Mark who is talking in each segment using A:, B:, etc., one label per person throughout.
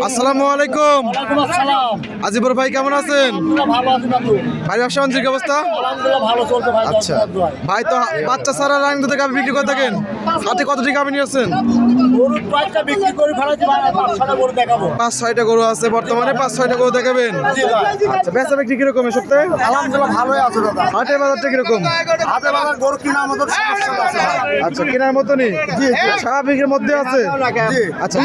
A: আসসালামু আলাইকুম। আজিবর ভাই কেমন আছেন? ভাই ব্যবসা বাণিজ্যের কি অবস্থা? আচ্ছা ভাই, তো বাচ্চা সারা রাং দুধে গাভী বিক্রি করে থাকেন, হাতে কতটি গাভী নিয়েছেন? 5-6টা গরু আছে বর্তমানে, 5-6টা গরু দেখাবেন। আচ্ছা, বেচা বিক্রি কিরকম এই সপ্তাহে?
B: আলহামদুলিল্লাহ ভালোই আছে দাদা।
A: হাটের বাজারটা কিরকম?
B: হাতে বাজার গরু কেনার মতো সমস্যা আছে।
A: আচ্ছা, কেনার মতনই স্বাভাবিকের মধ্যে আছে। আচ্ছা,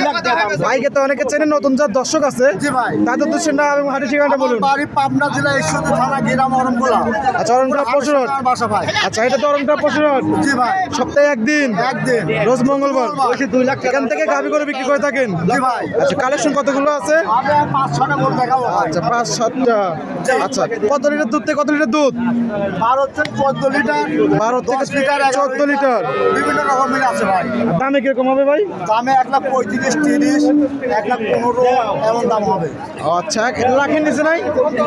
A: ভাইকে তো অনেকে চেনেন, নতুন যার দর্শক আছে
B: জি ভাই,
A: তাদের তো সেটা এবং হাটের ঠিকানাটা বলুন।
B: বাড়ি পাবনা জেলা ঈশ্বরদী থানা গ্রাম অরমগোলা।
A: আচ্ছা, অরণকুলা পশুরহাট।
B: বাসা ভাই।
A: আচ্ছা, এটা তো অরণকুলা পশুরহাট।
B: জি ভাই,
A: সপ্তাহে একদিন,
B: একদিন
A: রোজ মঙ্গলবার। 2 লাখ এখান থেকে গাভী করে বিক্রি করে থাকেন।
B: জি ভাই।
A: আচ্ছা, কালেকশন কতগুলো আছে?
B: আমি 5-6টা গরু দেখাবো ভাই।
A: আচ্ছা, 5-7টা। আচ্ছা, কত লিটার দুধ থেকে কত লিটার দুধ?
B: 12 থেকে 14 লিটার,
A: 12 থেকে
B: 10 লিটার,
A: 14 লিটার।
B: বিভিন্ন রকমের আছে ভাই।
A: দামে কিরকম হবে ভাই?
B: দামে 1,35,000, 30, 1,15,000 এমন দাম হবে।
A: আচ্ছা, লাখের নিচে নাই?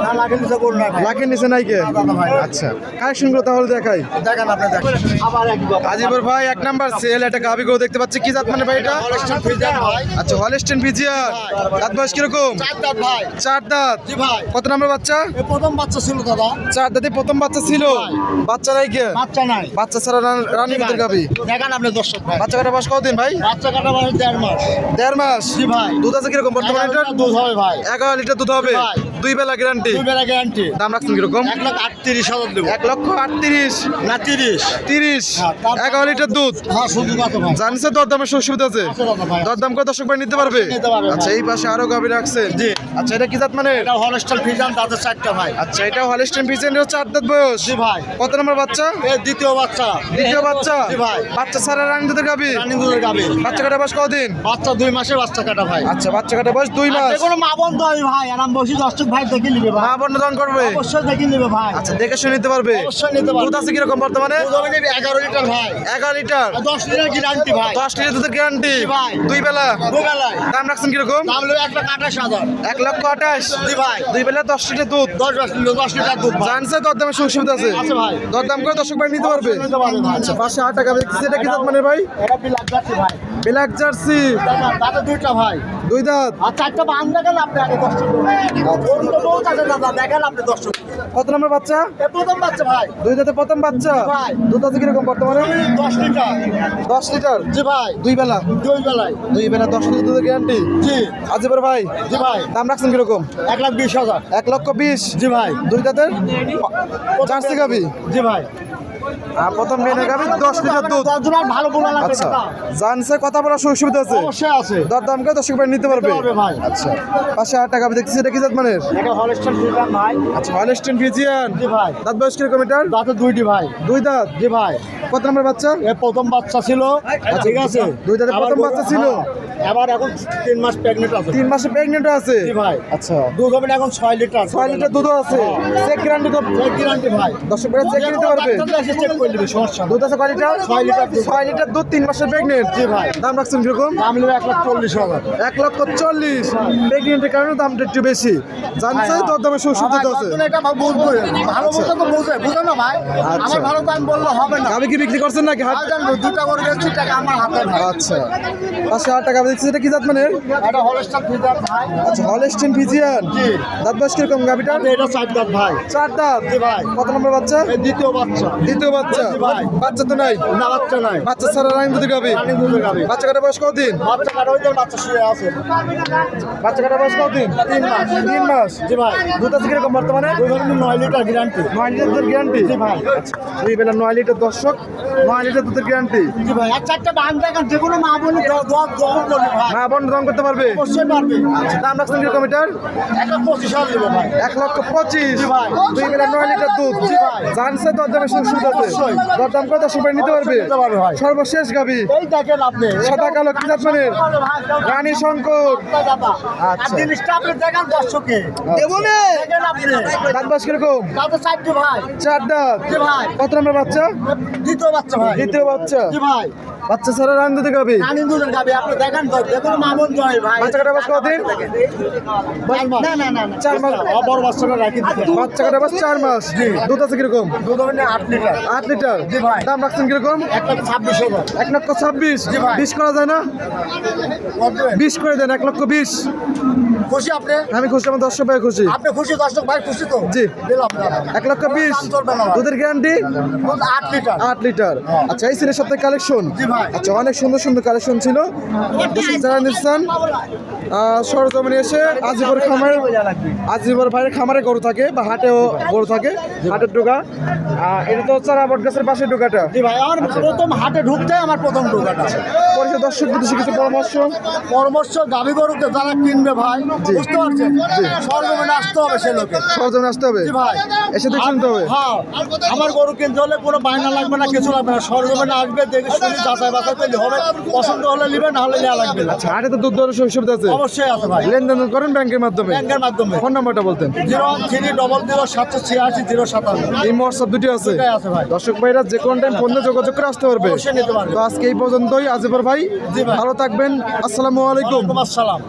B: না লাগে নিচে গরু না ভাই।
A: লাখের নিচে নাই কে?
B: দাদা ভাই।
A: আচ্ছা, কালেকশনগুলো তাহলে দেখাই।
B: দেখেন আপনি দেখেন। আবার এক
A: আজিবর ভাই 1 নাম্বার সেল, একটা গাভী গরু দেখতে পাচ্ছি। কি জাত মানে ভাই এটা?
B: হলস্টাইন ফ্রিজিয়ান ভাই।
A: আচ্ছা, হলস্টেইন ফ্রিজিয়ান। দাঁত বয়স কিরকম?
B: 4 দাঁত ভাই।
A: 4 দাঁত।
B: জি ভাই,
A: কত নাম্বার বাচ্চা?
B: এই প্রথম বাচ্চা ছিল দাদা।
A: 4 দাঁতে প্রথম বাচ্চা ছিল। বাচ্চা নাই কে?
B: বাচ্চা নাই।
A: বাচ্চা ছাড়া রানী ভিতর গাভী।
B: দেখেন আপনি দর্শক ভাই।
A: বাচ্চা কাটা বয়স কতদিন ভাই?
B: বাচ্চা কাটা বয়স 1.5 মাস।
A: 1.5 মাস।
B: জি ভাই।
A: দুধ আছে কিরকম বর্তমানে?
B: 11 লিটার দুধ হবে ভাই।
A: 11 লিটার দুধ হবে।
B: ভাই।
A: 2 বেলা গ্যারান্টি।
B: 2 বেলা গ্যারান্টি।
A: দাম রাখছেন কিরকম?
B: 1,38,000 দেবো।
A: 1,38,000।
B: না 30।
A: 30।
B: হ্যাঁ,
A: 11 লিটার দুধ।
B: হ্যাঁ শুধু কথা ভাই।
A: জানিস দরদামের সুবিধা আছে?
B: আছে দাদা ভাই।
A: দরদাম করে দর্শক ভাই নিতে পারবে?
B: নিতে পারবে,
A: আচ্ছা,
B: ভাই।
A: এই পাশে আরো গাভী রাখছেন।
B: জি।
A: আচ্ছা, এটা কি জাত মানে?
B: এটা হলস্টাইন ফ্রিজিয়ান দাঁতের 4টা ভাই।
A: আচ্ছা, এটা হলস্টেইন ফ্রিজিয়ানের 4 দাঁত বয়স।
B: জি ভাই।
A: কত নম্বর বাচ্চা?
B: এই দ্বিতীয় বাচ্চা।
A: দ্বিতীয় বাচ্চা।
B: জি ভাই।
A: বাচ্চা ছাড়া রাং দুধের গাভী।
B: রানী দুধের গাবে।
A: বাচ্চা কাটা বয়স কতদিন?
B: বাচ্চা 2 মাসের বাচ্চা কাটা ভাই।
A: আচ্ছা, বাচ্চা কাটা বয়স 2 মাস।
B: যে কোনো মা বন্ধু হয় ভাই, আরাম বসি দর্শক ভাই দেখে নিবে ভাই।
A: মা বন্ধন করবে।
B: অবশ্যই দেখে নিবে ভাই।
A: আচ্ছা, দেখে শুনে নিতে পারবে।
B: অবশ্যই নিতে পারবে।
A: দুধ আছে কিরকম বর্তমানে?
B: দুধ হবে নিবি 11 লিটার ভাই।
A: 11 লিটার।
B: আর 10 লিটার গ্যারান্টি ভাই।
A: 10 লিটার দুধের গ্যারান্টি।
B: জি ভাই।
A: 2 বেলা।
B: 2 বেলায়।
A: দাম রাখছেন কিরকম?
B: দাম হলো 1,28,000।
A: 1,28,000।
B: জি ভাই।
A: 2 বেলা 10 লিটার দুধ।
B: 10 লিটার দুধ ভাই।
A: জানছে দরদামের সুবিধা আছে?
B: আছে ভাই।
A: দরদাম করে দর্শক ভাই নিতে পারবে।
B: নিতে পারবে ভাই।
A: আচ্ছা, 508 টাকা দেখছি। এটা কি জাত মানে ভাই?
B: এটা বিলাক যাচ্ছে ভাই।
A: Black jersey.
B: দেখেন, দাদা 2টা ভাই।
A: 2 দাঁত।
B: আর 4টা বান দেখেন আপনি আগে দর্শক। গরু তো বহুত আছে দাদা, দেখেন আপনি দর্শক।
A: কত নম্বর বাচ্চা?
B: এ প্রথম বাচ্চা ভাই।
A: 2 দাঁতে প্রথম বাচ্চা।
B: ভাই।
A: দুধ আছে কিরকম বর্তমানে?
B: 10 লিটার।
A: 10 লিটার।
B: জি ভাই।
A: 2 বেলা।
B: 2 বেলায়।
A: 2 বেলা 10 লিটার দুধের গ্যারান্টি।
B: জি।
A: আজিবর ভাই
B: জি ভাই।
A: দাম রাখছেন কিরকম?
B: 1,20,000।
A: 1,20,000।
B: জি ভাই।
A: 2 দাঁতের জার্সি গাভী।
B: জি ভাই।
A: আর প্রথম মেনে গাভী 10 লিটার দুধ।
B: দর্জনার ভালো বলা লাগবে
A: আচ্ছা,
B: দাদা।
A: জানছে কথা বলার সুবিধা আছে?
B: অবশ্যই আছে।
A: দরদাম করে দর্শক ভাই নিতে পারবে।
B: নিতে পারবে ভাই।
A: আচ্ছা, 508 টাকা দেখছি। এটা কি জাত মানের?
B: এটা হলস্টাইন ফ্রিজিয়ান ভাই।
A: আচ্ছা, হলস্টেইন ফ্রিজিয়ান।
B: জি ভাই।
A: দাঁত বয়স কিরকম এটার?
B: দাঁতে 2টি ভাই।
A: 2 দাঁত।
B: জি ভাই।
A: কত নম্বর বাচ্চা?
B: এ প্রথম বাচ্চা ছিল। ঠিক আছে।
A: 2 দাঁতে
B: আবার
A: প্রথম বাচ্চা ছিল।
B: আবার এখন 3 মাস প্রেগনেন্ট আছে।
A: 3 মাসে প্রেগনেন্টও আছে।
B: জি ভাই।
A: আচ্ছা,
B: দুধ হবে না এখন 6 লিটার।
A: 6 লিটার দুধও আছে। চেক গ্যারান্টি তো
B: গ্যারান্টি ভাই।
A: দর্শক ভাই চেক নিতে পারবে।
B: ডাক্তার এসে চেক করে দিবে, সমস্যা নেই।
A: দুধ আছে কয় লিটার?
B: 6 লিটার দুধ।
A: 6 লিটার দুধ, 3 মাসের প্রেগনেন্ট।
B: জি ভাই।
A: দাম রাখছেন কিরকম?
B: দাম নেবে 1,40,000।
A: 1,40,000। প্রেগনেন্টের কারণে দামটা একটু বেশি। জানছে তোর দামে সুবিধা আছে।
B: এটা বুঝবো, ভালো বুঝে তো বুঝে না ভাই।
A: আচ্ছা।
B: আমার ভালো দাম বললে হবে না।
A: আমি কি বিক্রি করছেন নাকি হাট?
B: আমি জানবো 2টা করে গেছি, টাকা আমার হাতে ভাই।
A: আচ্ছা, 508 টাকা দেখছি। এটা কি জাত মানে?
B: এটা হলস্টাইন ফ্রিজিয়ান ভাই।
A: আচ্ছা, হলস্টেইন ফ্রিজিয়ান।
B: জি।
A: দাঁত বয়স কিরকম গাভিটা?
B: এটা 4 দাঁত ভাই।
A: 4 দাঁত।
B: জি ভাই।
A: কত নম্বর বাচ্চা?
B: এই দ্বিতীয় বাচ্চা।
A: দ্বিতীয় বাচ্চা।
B: জি ভাই।
A: বাচ্চা তো নাই?
B: না বাচ্চা নাই।
A: বাচ্চা ছাড়া রানী দুধের গাভী।
B: রানী দুধের গাবে।
A: বাচ্চা কাটা বয়স কতদিন?
B: বাচ্চা কাটা হইতে বাচ্চা শুয়ে আছে।
A: বাচ্চা কাটা বয়স কতদিন?
B: 3 মাস।
A: 3 মাস।
B: জি ভাই।
A: দুধ আছে কিরকম বর্তমানে?
B: দুধ হবে 9 লিটার গ্যারান্টি।
A: 9 লিটার দুধের গ্যারান্টি।
B: জি ভাই।
A: আচ্ছা, 2 বেলা 9 লিটার দর্শক, 9 লিটার দুধের গ্যারান্টি।
B: জি ভাই। আর 4টা বান দেখেন, যে কোনো মা বলি দোয়া বলি ভাই।
A: হ্যাঁ, বন্ধ রং করতে পারবে।
B: অবশ্যই পারবে।
A: আচ্ছা, দাম রাখছেন কিরকম এটার?
B: 1,25,000 দেবো ভাই।
A: 1,25,000।
B: জি ভাই।
A: 2 বেলা 9 লিটার দুধ।
B: জি ভাই।
A: জানছে দরদামের সুবিধা আছে?
B: অবশ্যই।
A: দরদাম করে দর্শক ভাই নিতে পারবে।
B: নিতে পারবে ভাই।
A: সর্বশেষ গাভী
B: এই দেখেন আপনি।
A: সাদা কালো কি জাত মানের? রানী শঙ্কর।
B: দাদা। আর
A: আচ্ছা।
B: জিনিসটা আপনি দেখেন দর্শকে।
A: দেবো নে।
B: দেখেন আপনি।
A: দাঁত বয়স কিরকম?
B: দাদা 4টি ভাই।
A: 4 দাঁত।
B: জি ভাই।
A: কত নম্বর বাচ্চা?
B: দ্বিতীয় বাচ্চা ভাই।
A: দ্বিতীয় বাচ্চা।
B: জি ভাই।
A: বাচ্চা ছাড়া রান দিতে গাভী।
B: রানী দুধের গাবে আপনি দেখেন তো, যে কোনো মা বোন জয় ভাই।
A: বাচ্চা কাটা বয়স কতদিন?
B: না না না
A: 4 মাস।
B: বড় বাচ্চাটা রাখি দিতে।
A: বাচ্চা কাটা বয়স 4 মাস। দুধ আছে কিরকম?
B: দুধ হবে না 8 লিটার।
A: 8 লিটার
B: জি ভাই।
A: দাম রাখছেন কিরকম?
B: 1,26,000
A: 1,26,000
B: জি ভাই।
A: 20 করা যায় না? 20 করে দেন, 1,20,000।
B: খুশি আপনি?
A: আমি খুশি, আমার দর্শক ভাই খুশি।
B: আপনি খুশি, দর্শক ভাই খুশি তো?
A: জি।
B: দিলাম
A: 1,20,000
B: দাম চলবে না ভাই।
A: দুধের গ্যারান্টি
B: দুধ 8 লিটার
A: 8 লিটার। আচ্ছা, এই ছিল সপ্তাহে কালেকশন।
B: জি ভাই।
A: আচ্ছা, অনেক সুন্দর সুন্দর কালেকশন ছিল। দর্শক যারা নিচ্ছেন সরজমিনে এসে আজিবর ভাইয়ের খামারে গরু থাকে বা হাটেও গরু থাকে, হাটের ঢোকা। এটা তো হচ্ছে বট গাছের পাশে ঢোকাটা।
B: জি ভাই, আমার প্রথম হাটে ঢুকতে আমার প্রথম ঢোকাটা।
A: পরিচয় দর্শক বিদেশি কিছু
B: পরামর্শ গাভী গরুকে যারা কিনবে ভাই, বুঝতে পারছেন, সরজমিনে আসতে হবে সে লোকে।
A: সরজমিনে আসতে হবে,
B: জি ভাই,
A: এসে দেখে নিতে হবে।
B: হ্যাঁ, আমার গরু কিনতে হলে কোনো বায়না লাগবে না, কিছু লাগবে না, সরজমিনে আসবে, দেখে শুনে যাচাই বাছাই করলে হবে। পছন্দ হলে নিবে, না হলে নেওয়া লাগবে না।
A: হাটে তো দুধ দরের সুবিধা আছে,
B: অবশ্যই আছে ভাই,
A: লেনদেন করেন ব্যাংকের মাধ্যমে।
B: ব্যাংকের মাধ্যমে।
A: ফোন নাম্বারটা বলতেন।
B: 01300
A: এই হোয়াটসঅ্যাপ দুটি আছে।
B: দুটোই আছে ভাই।
A: দর্শক ভাইরা যে কোনো টাইম ফোনে যোগাযোগ করে আসতে পারবে।
B: অবশ্যই নিতে পারবে।
A: তো আজকে এই পর্যন্তই। আজিবর ভাই
B: জি ভাই।
A: ভালো থাকবেন, আসসালামু আলাইকুম।
B: ওয়ালাইকুম আসসালাম।